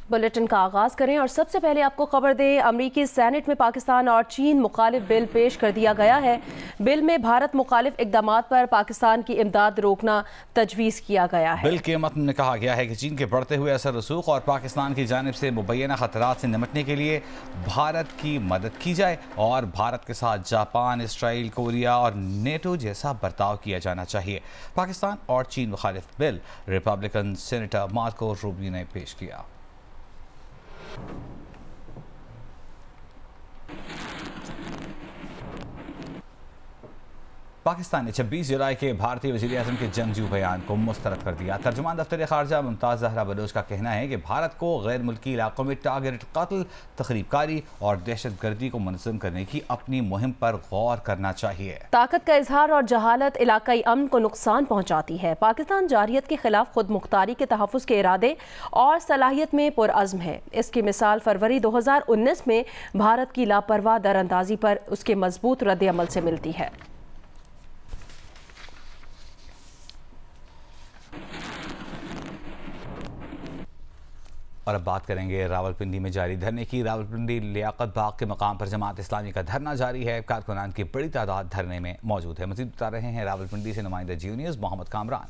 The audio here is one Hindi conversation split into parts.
बुलेटिन का आगाज करें और सबसे पहले आपको खबर दें, अमरीकी सेनेट में पाकिस्तान और चीन मुखालिफ बिल पेश कर दिया गया है। बिल में भारत मुखालिफ इकदामात पर पाकिस्तान की इमदाद रोकना तजवीज़ किया गया है। बिल के मतन में कहा गया है कि चीन के बढ़ते हुए असर रसूख और पाकिस्तान की जानिब से मुबैना खतरात से निपटने के लिए भारत की मदद की जाए और भारत के साथ जापान, इसराइल, कोरिया और नेटो जैसा बर्ताव किया जाना चाहिए। पाकिस्तान और चीन मुखालिफ bill Republican senator Marco Rubio ने पेश किया। पाकिस्तान ने 26 जुलाई के भारतीय वज़ीर-ए-आज़म के जंगजू बयान को मुस्तरद कर दिया। तर्जुमान दफ्तर ख़ारजा मुमताज़ ज़हरा बलोच का कहना है कि भारत को गैर मुल्की इलाकों में टारगेटेड कत्ल, तख़रीबकारी और दहशत गर्दी को मुनज़्ज़म करने की अपनी मुहिम पर गौर करना चाहिए। ताकत का इजहार और जहालत इलाकाई अमन को नुकसान पहुँचाती है। पाकिस्तान जारियत के खिलाफ खुद मुख्तारी के तहफ़्फ़ुज़ के इरादे और सलाहियत में पुरअज़्म है। इसकी मिसाल फरवरी 2019 में भारत की लापरवाह दरअंदाजी पर उसके मजबूत रद्द अमल से मिलती है। और अब बात करेंगे रावलपिंडी में जारी धरने की। रावलपिंडी लियाकत बाग के मकाम पर जमात इस्लामी का धरना जारी है। कारकुनान की बड़ी तादाद धरने में मौजूद है। मजीद बता रहे हैं रावलपिंडी से नुमाइंदा जी न्यूज़ मोहम्मद कामरान।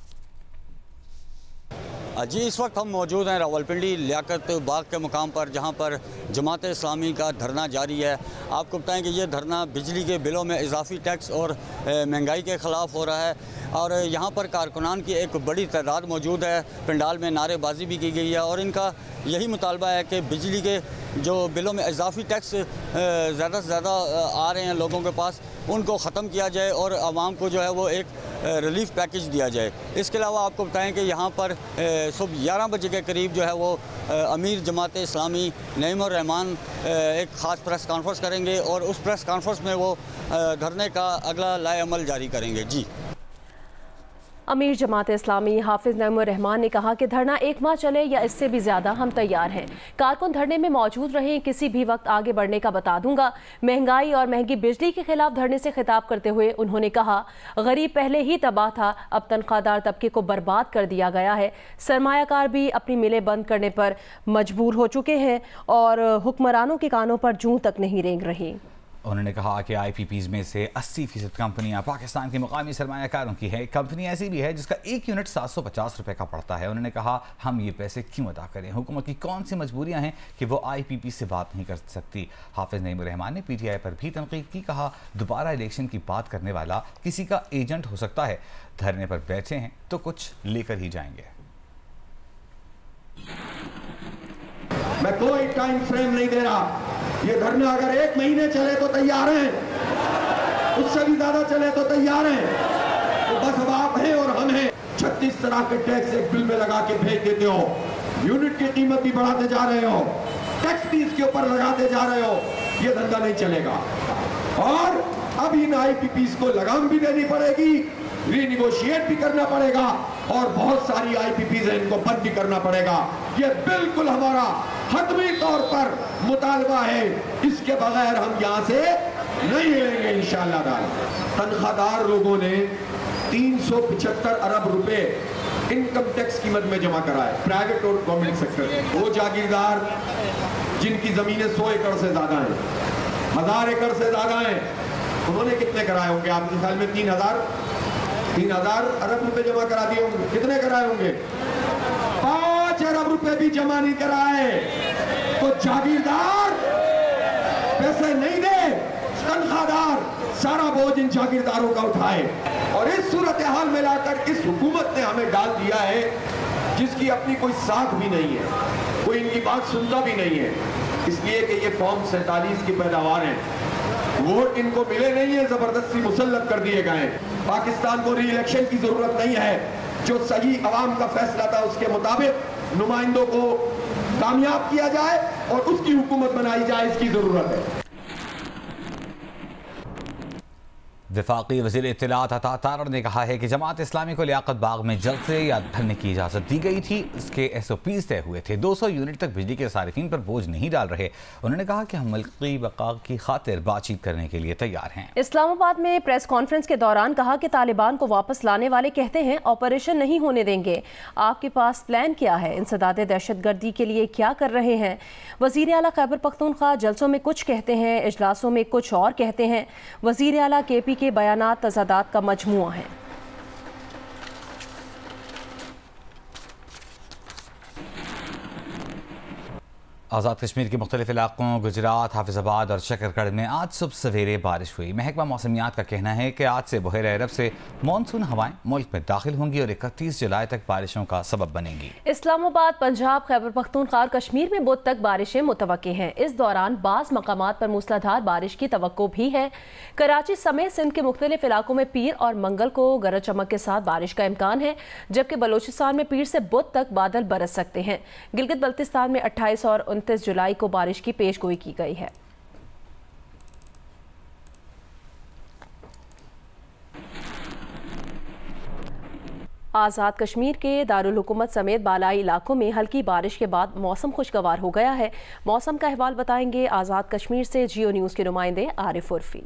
जी, इस वक्त हम मौजूद हैं रावलपिंडी लियाकत बाग के मुकाम पर, जहां पर जमात इस्लामी का धरना जारी है। आपको बताएं कि ये धरना बिजली के बिलों में इजाफी टैक्स और महंगाई के ख़िलाफ़ हो रहा है और यहाँ पर कारकुनान की एक बड़ी तादाद मौजूद है। पंडाल में नारेबाजी भी की गई है और इनका यही मुतालबा है कि बिजली के जो बिलों में इजाफी टैक्स ज़्यादा से ज़्यादा आ रहे हैं लोगों के पास, उनको ख़त्म किया जाए और आवाम को जो है वो एक रिलीफ पैकेज दिया जाए। इसके अलावा आपको बताएं कि यहाँ पर सुबह 11 बजे के करीब जो है वो अमीर जमात इस्लामी नईमुर रहमान एक ख़ास प्रेस कॉन्फ्रेंस करेंगे और उस प्रेस कॉन्फ्रेंस में वो धरने का अगला लाए अमल जारी करेंगे। जी, अमीर जमात इस्लामी हाफिज नईमुर रहमान ने कहा कि धरना 1 माह चले या इससे भी ज़्यादा हम तैयार हैं। कारकुन धरने में मौजूद रहें, किसी भी वक्त आगे बढ़ने का बता दूंगा। महंगाई और महंगी बिजली के खिलाफ धरने से खिताब करते हुए उन्होंने कहा, गरीब पहले ही तबाह था, अब तनख्वाहदार तबके को बर्बाद कर दिया गया है। सरमायाकार भी अपनी मिलें बंद करने पर मजबूर हो चुके हैं और हुक्मरानों के कानों पर जूं तक नहीं रेंग रही। उन्होंने कहा कि IPPs में से 80% कंपनियां पाकिस्तान के मुकामी सरमायाकारों की है। कंपनी ऐसी भी है जिसका 1 यूनिट 750 रुपये का पड़ता है। उन्होंने कहा, हम ये पैसे क्यों अदा करें? हुकूमत की कौन सी मजबूरियां हैं कि वो IPP से बात नहीं कर सकती? हाफिज नईमुर रहमान ने PTI पर भी तनकीद की। कहा, दोबारा इलेक्शन की बात करने वाला किसी का एजेंट हो सकता है। धरने पर बैठे हैं तो कुछ लेकर ही जाएंगे। मैं कोई टाइम फ्रेम नहीं दे रहा। ये धरना अगर 1 महीने चले तो तैयार हैं, उससे भी ज्यादा चले तो तैयार हैं। तो बस अब आप हैं और हम हैं। 36 तरह के टैक्स एक बिल में लगा के भेज देते हो, यूनिट की कीमत भी बढ़ाते जा रहे हो, टैक्स भी इसके ऊपर लगाते जा रहे हो। ये धंधा नहीं चलेगा और अब इन IPPs को लगाम भी देनी पड़ेगी, रीनिगोशिएट भी करना पड़ेगा और बहुत सारी IPPs हैं, इनको बंद भी करना पड़ेगा। ये बिल्कुल हमारा हतमी तौर पर मुतालबा है। इसके बगैर हम यहाँ से नहीं हिलेंगे इंशाअल्लाह ताला। तनख्वाहदार लोगों ने 375 अरब रुपए इनकम टैक्स कीमत में जमा कराए, प्राइवेट और गवर्नमेंट सेक्टर। वो जागीरदार जिनकी जमीनें 100 एकड़ से ज्यादा हैं, 1000 एकड़ से ज्यादा हैं, उन्होंने कितने कराए होंगे? आपके ख्याल में 3,000 अरब रुपए जमा करा दिए होंगे। कितने कराए होंगे? 5 अरब रुपए भी जमा नहीं कराए तो जागीरदार पैसे नहीं दे, तनख्वाहदार सारा बोझ इन जागीरदारों का उठाए। और इस सूरत हाल में लाकर इस हुकूमत ने हमें डाल दिया है जिसकी अपनी कोई साख भी नहीं है, कोई इनकी बात सुनता भी नहीं है। इसलिए कि ये फॉर्म 47 की पैदावार है, वोट इनको मिले नहीं है, जबरदस्ती मुसल्लत कर दिए गए। पाकिस्तान को री इलेक्शन की जरूरत नहीं है। जो सही अवाम का फैसला था उसके मुताबिक नुमाइंदों को कामयाब किया जाए और उसकी हुकूमत बनाई जाए, इसकी जरूरत है। वफाकी वज़ीर इत्तलात अता तारड़ ने कहा है कि जमात इस्लामी को लियाकत बाग में जलसे या धरने की इजाज़त दी गई थी। इसके SOPs तय हुए थे। 200 यूनिट तक बिजली के सारिफिन पर बोझ नहीं डाल रहे। उन्होंने कहा कि हम मुल्की बका की खातिर बातचीत करने के लिए तैयार हैं। इस्लामाबाद में प्रेस कॉन्फ्रेंस के दौरान कहा कि तालिबान को वापस लाने वाले कहते हैं ऑपरेशन नहीं होने देंगे। आपके पास प्लान क्या है? इंसदाद दहशतगर्दी के लिए क्या कर रहे हैं? वज़ीर आला खैबर पख्तूनख्वा जलसों में कुछ कहते हैं, इजलासों में कुछ और कहते हैं। वज़ीर आला KP के बयानात तज़ादात का मजमुआ है। आज़ाद कश्मीर के मुख्तलिफ इलाकों गुजरात, हाफिजाबाद और शकरगढ़ में आज सुबह सवेरे बारिश हुई। महकमा मौसमियात का कहना है कि आज से बहेर अरब से मानसून हवाएं मुल्क में दाखिल होंगी और 31 जुलाई तक बारिशों का सबब बनेंगी। इस्लामाबाद, पंजाब, खैबर पख्तूनख्वा और कश्मीर में बुध तक बारिशें मुतवक्के हैं। इस दौरान बाज़ मकामात पर मूसलाधार बारिश की तवक्को भी है। कराची समेत सिंध के मुख्तलिफ इलाकों में पीर और मंगल को गरज चमक के साथ बारिश का इम्कान है, जबकि बलोचिस्तान में पीर से बुध तक बादल बरस सकते हैं। गिलगित बल्तिस्तान में 28 और 29 जुलाई को बारिश की पेशगोई की गई है। आज़ाद कश्मीर के दारुल हुकूमत समेत बालाई इलाकों में हल्की बारिश के बाद मौसम खुशगवार हो गया है। मौसम का अहवाल बताएंगे आज़ाद कश्मीर से जियो न्यूज़ के नुमाइंदे आरिफ उर्फी।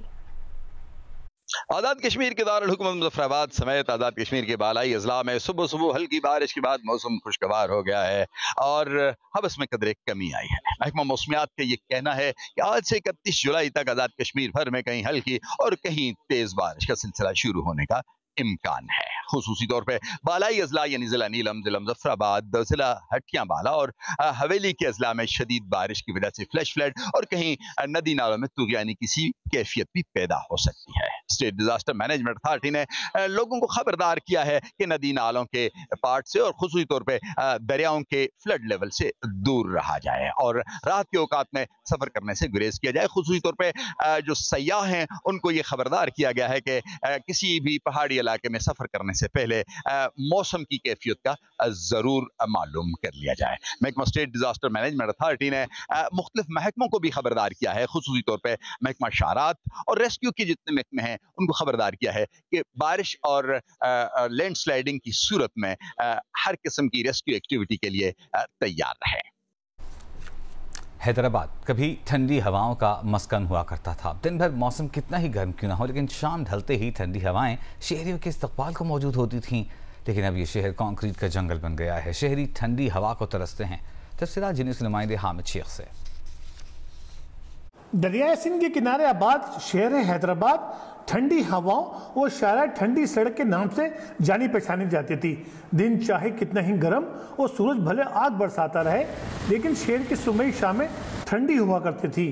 आज़ाद कश्मीर के दारुल हुकूमत मुज़फ्फराबाद समेत आज़ाद कश्मीर के बालाई अजला में सुबह सुबह हल्की बारिश के बाद मौसम खुशगवार हो गया है और अब इसमें कदर एक कमी आई है। महकमा मौसमियात का ये कहना है कि आज से 31 जुलाई तक आज़ाद कश्मीर भर में कहीं हल्की और कहीं तेज बारिश का सिलसिला शुरू होने का इम्कान है। खुसूसी तौर पे बालाई अजला यानी जिला नीलम, जिला मुज़फ्फराबाद, जिला हटियां बाला और हवेली के अजला में शदीद बारिश की वजह से फ्लैश फ्लड और कहीं नदी नालों में तुग़यानी किसी कैफियत भी पैदा हो सकती है। स्टेट डिजास्टर मैनेजमेंट अथॉरिटी ने लोगों को खबरदार किया है कि नदी नालों के पार्ट से और खुसूसी तौर पे दरियाओं के फ्लड लेवल से दूर रहा जाए और रात के औकात में सफर करने से गुरेज किया जाए। खुसूसी तौर पे जो सयाह हैं उनको ये खबरदार किया गया है कि किसी भी पहाड़ी इलाके में सफर करने से पहले मौसम की कैफियत का जरूर मालूम कर लिया जाए। महकमा स्टेट डिजास्टर मैनेजमेंट अथॉरिटी ने मुख्तलिफ महकमों को भी खबरदार किया है, खुसूसी तौर पे महकमा शारात और रेस्क्यू के जितने महकमे हैं उनको खबरदार किया है कि बारिश और लैंडस्लाइडिंग की सूरत में हर किस्म की रेस्क्यू एक्टिविटी के लिए तैयार रहे। हैदराबाद कभी ठंडी हवाओं का मस्कन हुआ करता था। दिन भर मौसम कितना ही गर्म क्यों ना हो, लेकिन शाम ढलते ही ठंडी हवाएं शहरियों के इस्तकबाल को मौजूद होती थीं। लेकिन अब ये शहर कंक्रीट का जंगल बन गया है। शहरी ठंडी हवा को तरसते हैं। तफसीलात जिन्हें के नुमाइंदे हामिद शेख से। दरियाए सिंध के किनारे आबाद शहर है हैदराबाद ठंडी हवाओं और शारा ठंडी सड़क के नाम से जानी पहचानी जाती थी। दिन चाहे कितना ही गर्म और सूरज भले आग बरसाता रहे, लेकिन शहर की सुबह शामें ठंडी हुआ करती थी।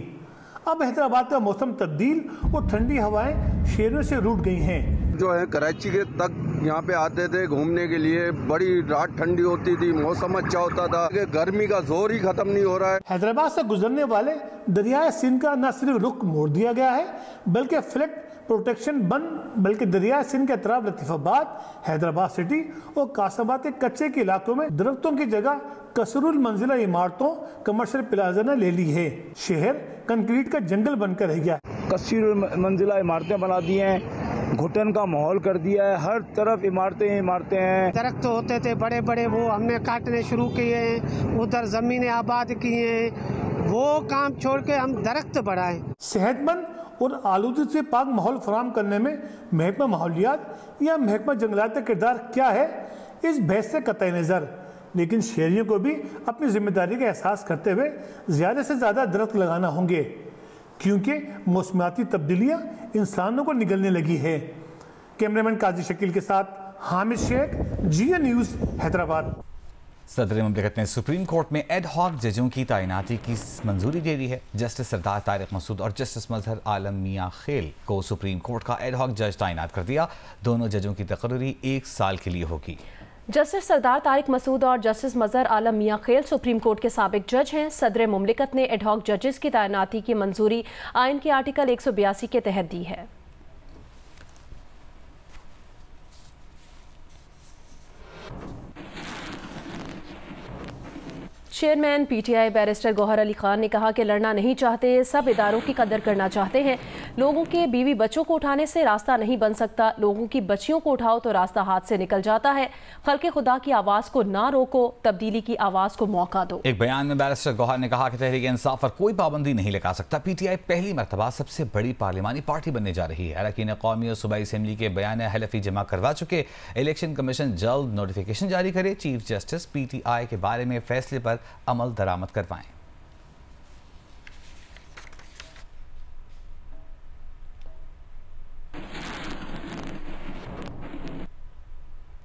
अब हैदराबाद का मौसम तब्दील और ठंडी हवाएं शहरों से रूठ गई हैं। जो है कराची के तक यहाँ पे आते थे घूमने के लिए, बड़ी रात ठंडी होती थी, मौसम अच्छा होता था, गर्मी का जोर ही खत्म नहीं हो रहा है। हैदराबाद से गुजरने वाले दरियाए सिंध का न सिर्फ रुख मोड़ दिया गया है, बल्कि फ्लड प्रोटेक्शन बंद, बल्कि दरिया सिंध के अतराफ लतीफाबाद, हैदराबाद सिटी और कासाबाद के कच्चे के इलाकों में दरख्तों की जगह कसरुल मंजिला इमारतों कमर्शियल प्लाजा ने ले ली है। शहर कंक्रीट का जंगल बनकर रह गया। कसरुल मंजिला इमारतें बना दी हैं, घुटन का माहौल कर दिया है, हर तरफ इमारतें इमारतें हैं। दरख्त होते थे बड़े बड़े, वो हमने काटने शुरू किए हैं, उधर जमीनें आबाद की हैं, वो काम छोड़ के हम दरख्त बढ़ाएं। सेहतमंद और आलूदगी से पाक माहौल फराहम करने में महकमा माहौलियात या महकमा जंगलात का किरदार क्या है, इस बहस से कतई नज़र। लेकिन शहरियों को भी अपनी जिम्मेदारी का एहसास करते हुए ज़्यादा से ज़्यादा दरख्त लगाना होंगे, क्योंकि मौसमियाती तब्दीलियाँ इंसानों को निगलने लगी है। कैमरामैन काजी शकील के साथ हामिद शेख, जियो न्यूज़, हैदराबाद। सदर मुमलिकत ने सुप्रीम कोर्ट में एड हॉक जजों की तैनाती की मंजूरी दे दी है। जस्टिस सरदार तारिक मसूद और जस्टिस मजहर आलम मियां खेल को सुप्रीम कोर्ट का एड हॉक जज तैनात कर दिया। दोनों जजों की तकर्री 1 साल के लिए होगी। जस्टिस सरदार तारिक मसूद और जस्टिस मजहर आलम मियां खेल सुप्रीम कोर्ट के साबिक जज हैं। सदर मुमलिकत ने एड हॉक जजेस की तैनाती की मंजूरी आइन के आर्टिकल 182 के तहत दी है। Chairman PTI barrister Gohar Ali Khan ने कहा कि लड़ना नहीं चाहते, सब इदारों की कदर करना चाहते हैं। लोगों के बीवी बच्चों को उठाने से रास्ता नहीं बन सकता, लोगों की बच्चियों को उठाओ तो रास्ता हाथ से निकल जाता है। खल्के खुदा की आवाज़ को ना रोको, तब्दीली की आवाज़ को मौका दो। एक बयान में बैरिस्टर गौहर ने कहा कि तहरीक इंसाफ पर कोई पाबंदी नहीं लगा सकता। PTI पहली मरतबा सबसे बड़ी पार्लिमानी पार्टी बनने जा रही है। अरकान कौमी और सूबाई असेंबली के बयान हलफी जमा करवा चुके। इलेक्शन कमीशन जल्द नोटिफिकेशन जारी करे। चीफ जस्टिस PTI के बारे में फैसले पर अमल दरामद करवाएं।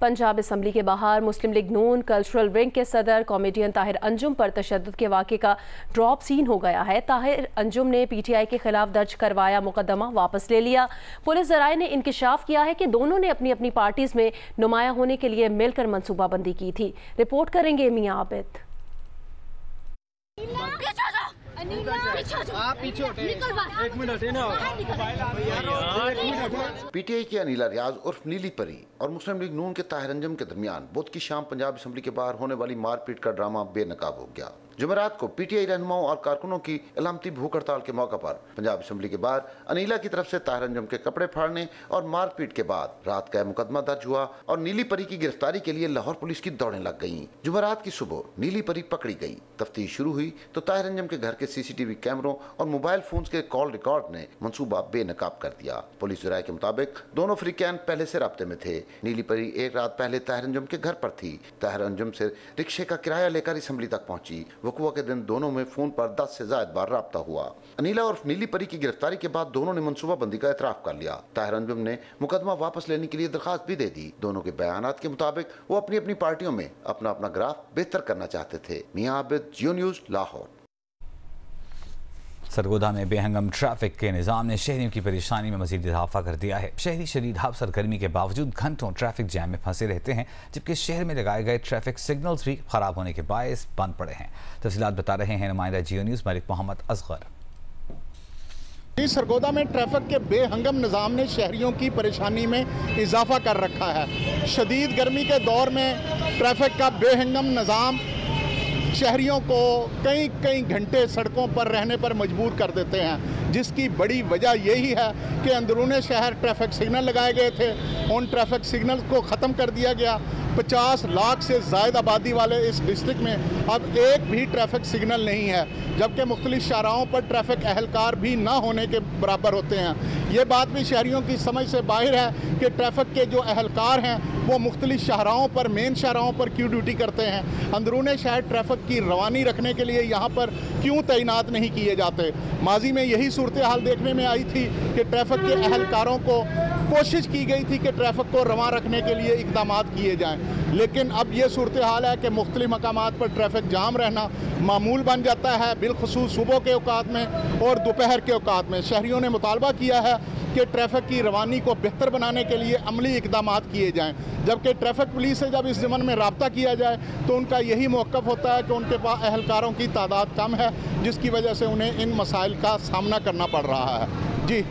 पंजाब असम्बली के बाहर मुस्लिम लीग नून कल्चरल विंग के सदर कॉमेडियन ताहिर अंजुम पर तशद्दुद के वाक़े का ड्रॉप सीन हो गया है। ताहिर अंजुम ने PTI के खिलाफ दर्ज करवाया मुकदमा वापस ले लिया। पुलिस ज़राए ने इंकशाफ किया है कि दोनों ने अपनी अपनी पार्टीज में नुमाया होने के लिए मिलकर मनसूबाबंदी की थी। रिपोर्ट करेंगे मियां आबिद। PTI की अनीला रियाज उर्फ नीली परी और मुस्लिम लीग नून के ताहिर अंजुम के दरमियान बुध की शाम पंजाब असेंबली के बाहर होने वाली मारपीट का ड्रामा बेनकाब हो गया। जुमेरात को PTI रहनुमाओं और कारकुनों की इलामती भूख हड़ताल के मौके पर पंजाब असेंबली के बाहर अनीला की तरफ से ताहिर अंजुम के कपड़े फाड़ने और मारपीट के बाद रात का मुकदमा दर्ज हुआ और नीली परी की गिरफ्तारी के लिए लाहौर पुलिस की दौड़ें लग गईं। जुमेरात की सुबह नीली परी पकड़ी गई। तफ्तीश शुरू हुई तो ताहिर अंजुम के घर के CCTV कैमरों और मोबाइल फोन के कॉल रिकॉर्ड ने मंसूबा बेनकाब कर दिया। पुलिस ज़राए के मुताबिक दोनों फरीकैन पहले से राब्ते में थे। नीली परी एक रात पहले ताहिर अंजुम के घर पर थी। ताहिर अंजुम से रिक्शे का किराया लेकर असेंबली तक पहुंची। वक़्वा के दिन दोनों में फोन पर 10 से ज्यादा बार राब्ता हुआ। अनीला और नीली परी की गिरफ्तारी के बाद दोनों ने मनसूबाबंदी का एतराफ कर लिया। ताहिर अंजुम ने मुकदमा वापस लेने के लिए दरखास्त भी दे दी। दोनों के बयानात के मुताबिक वो अपनी अपनी पार्टियों में अपना अपना ग्राफ बेहतर करना चाहते थे। मियां आबिद, जियो न्यूज़, लाहौर। सरगोदा में बेहंगम ट्रैफिक के निज़ाम ने शहरियों की परेशानी में मजीद इजाफा कर दिया है। शहरी शदीद हादसा गर्मी के बावजूद घंटों ट्रैफिक जैम में फंसे रहते हैं, जबकि शहर में लगाए गए ट्रैफिक सिग्नल्स भी खराब होने के बायस बंद पड़े हैं। तफसीलात बता रहे हैं नुमाइंदा जियो न्यूज़ मलिक मोहम्मद असगर। सरगोदा में ट्रैफिक के बेहंगम निज़ाम ने शहरियों की परेशानी में इजाफा कर रखा है। शदीद गर्मी के दौर में ट्रैफिक का बेहंगम निज़ाम शहरियों को कई घंटे सड़कों पर रहने पर मजबूर कर देते हैं, जिसकी बड़ी वजह यही है कि अंदरूनी शहर ट्रैफिक सिग्नल लगाए गए थे। उन ट्रैफिक सिग्नल को ख़त्म कर दिया गया। 50 लाख से ज़ायद आबादी वाले इस डिस्ट्रिक्ट में अब एक भी ट्रैफिक सिग्नल नहीं है, जबकि मुख्तलिफ शाहराहों पर ट्रैफिक अहलकार भी ना होने के बराबर होते हैं। ये बात भी शहरियों की समझ से बाहर है कि ट्रैफिक के जो अहलकार हैं वो मुख्तलिफ शाहराहों पर, मेन शाहराहों पर क्यों ड्यूटी करते हैं, अंदरूनी शहर ट्रैफिक की रवानी रखने के लिए यहाँ पर क्यों तैनात नहीं किए जाते। माजी में यही सूरत हाल देखने में आई थी कि ट्रैफिक के अहलकारों को कोशिश की गई थी कि ट्रैफिक को रवां रखने के लिए इक़दाम किए जाएँ, लेकिन अब ये सूरत हाल है कि मुख्तलिफ मकामात पर ट्रैफिक जाम रहना मामूल बन जाता है, बिलखुसूस सुबह के औकात में और दोपहर के औकात में। शहरियों ने मुतालबा किया है कि ट्रैफिक की रवानी को बेहतर बनाने के लिए अमली इक़दाम किए जाएँ, जबकि ट्रैफिक पुलिस से जब इस ज़मन में रब्ता किया जाए तो उनका यही मौक़िफ़ होता है कि उनके पास अहलकारों की तादाद कम है, जिसकी वजह से उन्हें इन मसाइल का सामना करना पड़ रहा है। जी।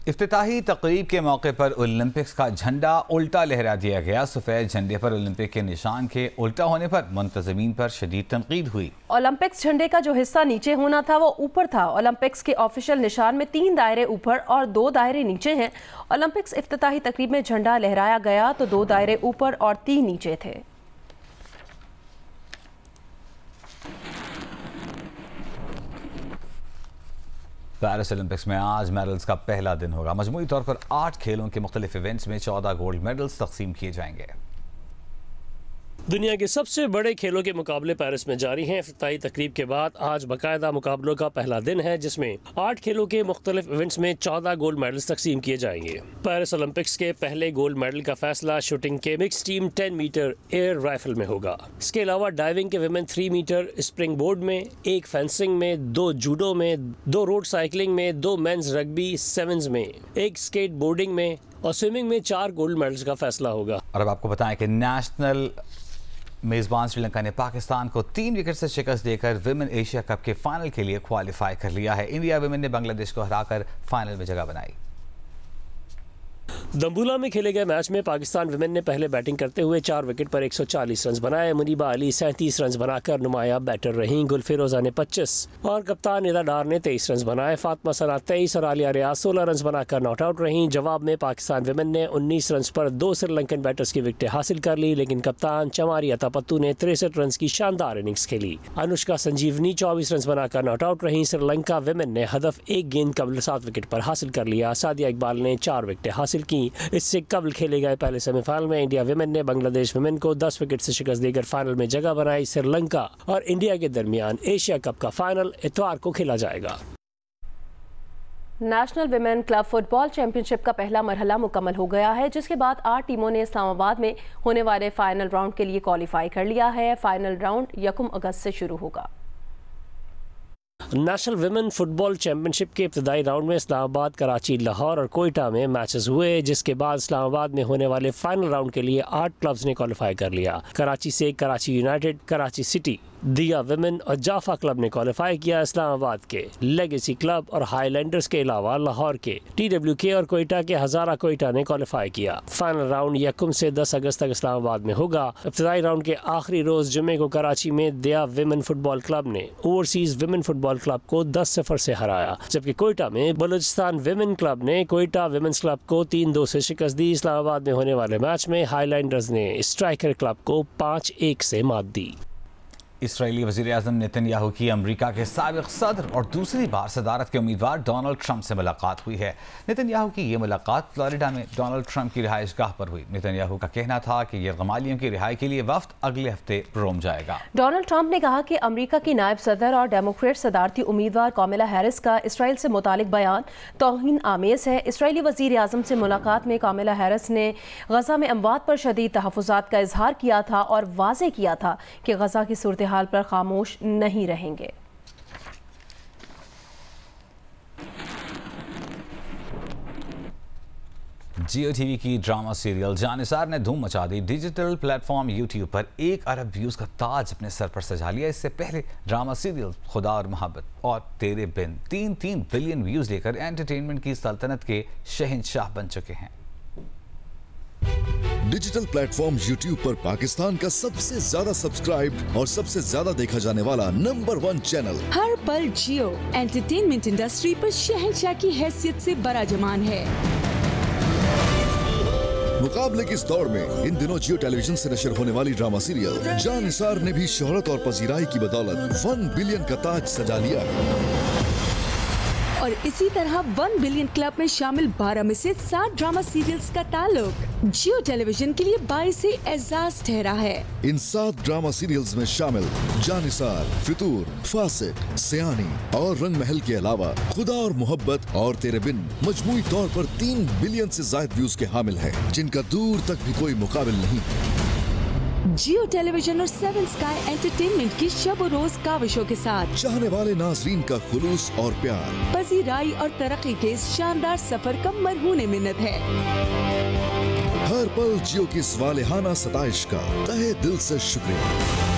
इफ्तिताही तकरीब के मौके पर ओलंपिक्स का झंडा उल्टा लहरा दिया गया। सफ़ेद झंडे पर ओलंपिक के निशान के उल्टा होने पर मुंतज़मीन पर शदीद तनकीद हुई। ओलंपिक्स झंडे का जो हिस्सा नीचे होना था वो ऊपर था। ओलंपिक्स के ऑफिशियल निशान में 3 दायरे ऊपर और 2 दायरे नीचे हैं। ओलंपिक्स इफ्तिताही तकरीब में झंडा लहराया गया तो 2 दायरे ऊपर और 3 नीचे थे। पेरिस ओलंपिक्स में आज मेडल्स का पहला दिन होगा। मजमूई तौर पर 8 खेलों के मुख्तलिफ इवेंट्स में 14 गोल्ड मेडल्स तकसीम किए जाएंगे। दुनिया के सबसे बड़े खेलों के मुकाबले पेरिस में जारी हैं। इफ्तिताही तकरीब के बाद आज बाकायदा मुकाबलों का पहला दिन है, जिसमें 8 खेलों के मुख्तलिफ इवेंट्स में 14 गोल्ड मेडल्स तकसीम किए जाएंगे। पेरिस ओलंपिक्स के पहले गोल्ड मेडल का फैसला शूटिंग के mix team 10 metre air rifle में होगा। इसके अलावा डाइविंग के विमेन 3 मीटर स्प्रिंग बोर्ड में, 1 फेंसिंग में, 2 जूडो में, 2 रोड साइकिलिंग में, 2 मेंस रग्बी सेवन्स में, 1 स्केट बोर्डिंग में और स्विमिंग में 4 गोल्ड मेडल्स का फैसला होगा। और अब आपको बताएं कि नेशनल मेज़बान श्रीलंका ने पाकिस्तान को 3 विकेट से शिकस्त देकर विमेन एशिया कप के फाइनल के लिए क्वालिफाई कर लिया है। इंडिया विमेन ने बांग्लादेश को हराकर फाइनल में जगह बनाई। दंबुला में खेले गए मैच में पाकिस्तान विमेन ने पहले बैटिंग करते हुए 4 विकेट पर 140 रन बनाए। मुनीबा अली 37 रन बनाकर नुमाया बैटर रहीं। गुलफिरोजा ने 25 और कप्तान निदा डार ने 23 रन बनाए। फातिमा सना 23 और आलिया रियाज 16 रन बनाकर नॉट आउट रहीं। जवाब में पाकिस्तान विमेन ने 19 रन पर 2 श्रीलंकन बैटर्स की विकेटें हासिल कर ली, लेकिन कप्तान चमारी अतापत्तू ने 63 रन की शानदार इनिंग्स खेली। अनुष्का संजीवनी 24 रन बनाकर नॉट आउट रहीं। श्रीलंका विमेन ने हदफ 1 गेंद कबल 7 विकेट पर हासिल कर लिया। सादिया इकबाल ने 4 विकेटें हासिल की। इससे कबल खेले गए पहले सेमीफाइनल में इंडिया विमेन ने बांग्लादेश विमेन को 10 विकेट से शिकस्त देकर फाइनल में जगह बनाई। श्रीलंका और इंडिया के दरमियान एशिया कप का फाइनल इतवार को खेला जाएगा। National women club football championship का पहला मरहला मुकम्मल हो गया है, जिसके बाद 8 टीमों ने इस्लामाबाद में होने वाले फाइनल राउंड के लिए क्वालिफाई कर लिया है। फाइनल राउंड 1 अगस्त से शुरू होगा। नेशनल विमेन फुटबॉल चैंपियनशिप के इब्तदाई राउंड में इस्लामाबाद, कराची, लाहौर और कोयटा में मैचेस हुए, जिसके बाद इस्लामाबाद में होने वाले फाइनल राउंड के लिए 8 क्लब्स ने क्वालिफाई कर लिया। कराची से कराची यूनाइटेड, कराची सिटी, दिया विमेन और जाफा क्लब ने क्वालिफाई किया। इस्लामाबाद के लेगेसी क्लब और हाईलैंडर्स के अलावा लाहौर के TWK और कोयटा के हजारा कोयटा ने क्वालिफाई किया। फाइनल राउंड 1 से 10 अगस्त तक इस्लामाबाद में होगा। इब्तदाई राउंड के आखिरी रोज जुमे को कराची में दिया विमेन फुटबॉल क्लब ने ओवरसीज विमेन फुटबॉल क्लब को 10-0 से हराया, जबकि कोयटा में बलूचिस्तान विमेन क्लब ने कोयटा विमेंस क्लब को 3-2 से शिकस्त दी। इस्लामाबाद में होने वाले मैच में हाईलैंडर्स ने स्ट्राइकर क्लब को 5-1 से मात दी। इसराइली वज़ीर-ए-आज़म नेतन्याहू की अमेरिका के साबिक़ सदर और दूसरी बार सदारत के उम्मीदवार डोनाल्ड ट्रंप से मुलाकात हुई है। नेतन्याहू की ये मुलाकात फ्लोरिडा में डोनाल्ड ट्रंप की रिहाइशगाह पर हुई। नेतन्याहू का कहना था कि ये गमालियों की रिहाई के लिए वफ्द अगले हफ्ते रोम जाएगा। डोनाल्ड ट्रंप ने कहा कि अमेरिका की नायब सदर और डेमोक्रेट सदारती उम्मीदवार कामिला हैरिस का इसराइल से मुतालिक बयान तौहीन आमेज है। इसराइली वज़ीर-ए-आज़म से मुलाकात में कामिला हैरिस ने गजा में अमवात पर शदीद तहफ़्फ़ुज़ात का इजहार किया था और वाज़ेह किया था कि गजा की सूरत हाल पर खामोश नहीं रहेंगे। जियो टीवी की ड्रामा सीरियल जानिसार ने धूम मचा दी। डिजिटल प्लेटफॉर्म यूट्यूब पर 1 अरब व्यूज का ताज अपने सर पर सजा लिया। इससे पहले ड्रामा सीरियल खुदा और मोहब्बत और तेरे बिन 3 बिलियन व्यूज लेकर एंटरटेनमेंट की सल्तनत के शहंशाह बन चुके हैं। डिजिटल प्लेटफॉर्म YouTube पर पाकिस्तान का सबसे ज्यादा सब्सक्राइब और सबसे ज्यादा देखा जाने वाला नंबर 1 चैनल। हर पल जियो एंटरटेनमेंट इंडस्ट्री पर शहंशाह की हैसियत से बराजमान है। मुकाबले की इस दौड़ में इन दिनों जियो टेलीविजन से नशर होने वाली ड्रामा सीरियल जानिसार ने भी शोहरत और पजीराई की बदौलत 1 बिलियन का ताज सजा लिया है। और इसी तरह 1 बिलियन क्लब में शामिल 12 में से 7 ड्रामा सीरियल्स का ताल्लुक जियो टेलीविजन के लिए बाइस एजाज ठहरा है। इन 7 ड्रामा सीरियल्स में शामिल जानिसार, फितूर, फासिक, सियानी और रंग महल के अलावा खुदा और मोहब्बत और तेरे बिन मजमूई तौर पर 3 बिलियन से ज्यादा व्यूज के हामिल है, जिनका दूर तक भी कोई मुकाबिल नहीं। जियो टेलीविजन और 7 स्काई एंटरटेनमेंट की शब और रोज काविशों के साथ चाहने वाले नाजरीन का खुलूस और प्यार, पजीराई और तरक्की के इस शानदार सफर का मरहून मिन्नत है। हर पल जियो की इस वालेहाना सताइश का तहे दिल से शुक्रिया।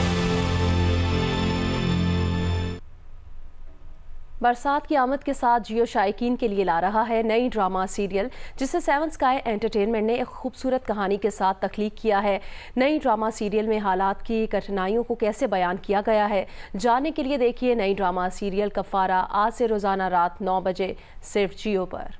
बरसात की आमद के साथ जियो शायकीन के लिए ला रहा है नई ड्रामा सीरियल, जिसे 7 स्काई एंटरटेनमेंट ने एक खूबसूरत कहानी के साथ तख्लीक किया है। नई ड्रामा सीरियल में हालात की कठिनाइयों को कैसे बयान किया गया है, जानने के लिए देखिए नई ड्रामा सीरियल कफारा, आज से रोजाना रात 9 बजे सिर्फ जियो पर।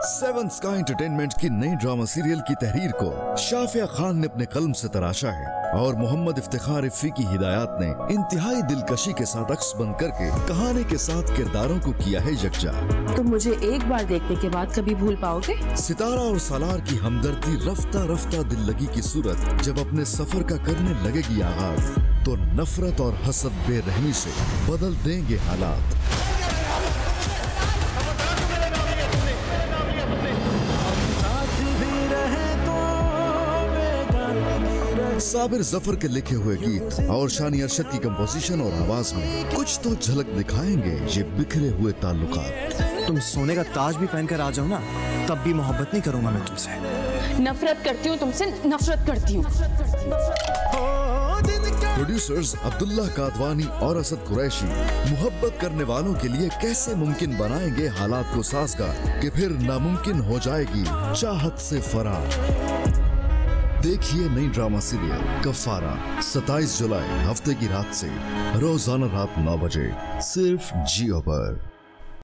7 स्काई एंटरटेनमेंट की नई ड्रामा सीरियल की तहरीर को शाफिया खान ने अपने कलम से तराशा है और मोहम्मद इफ्तिखार इफ़ी की हिदायत ने इंतहाई दिलकशी के साथ अक्स बंद करके कहानी के साथ किरदारों को किया है यकजा। तुम मुझे एक बार देखने के बाद कभी भूल पाओगे? सितारा और सालार की हमदर्दी रफ्ता रफ्ता दिल लगी की सूरत जब अपने सफर का करने लगेगी आगाज, तो नफरत और हसद बेरहमी से बदल देंगे हालात। साबिर जफर के लिखे हुए गीत और शानी अरशद की कंपोजिशन और आवाज में कुछ तो झलक दिखाएंगे ये बिखरे हुए ताल्लुकात। तुम सोने का ताज भी पहनकर आ जाओ ना, तब भी मोहब्बत नहीं करूंगा मैं तुमसे। नफरत करती हूँ तुमसे, नफरत करती हूँ। प्रोड्यूसर्स अब्दुल्ला कादवानी और असद कुरैशी मोहब्बत करने वालों के लिए कैसे मुमकिन बनाएंगे हालात को साजगार कि फिर नामुमकिन हो जाएगी चाहत से फरार। देखिए नई ड्रामा सीरियल कफारा 27 जुलाई हफ्ते की रात से रोजाना रात 9 बजे सिर्फ जियो पर।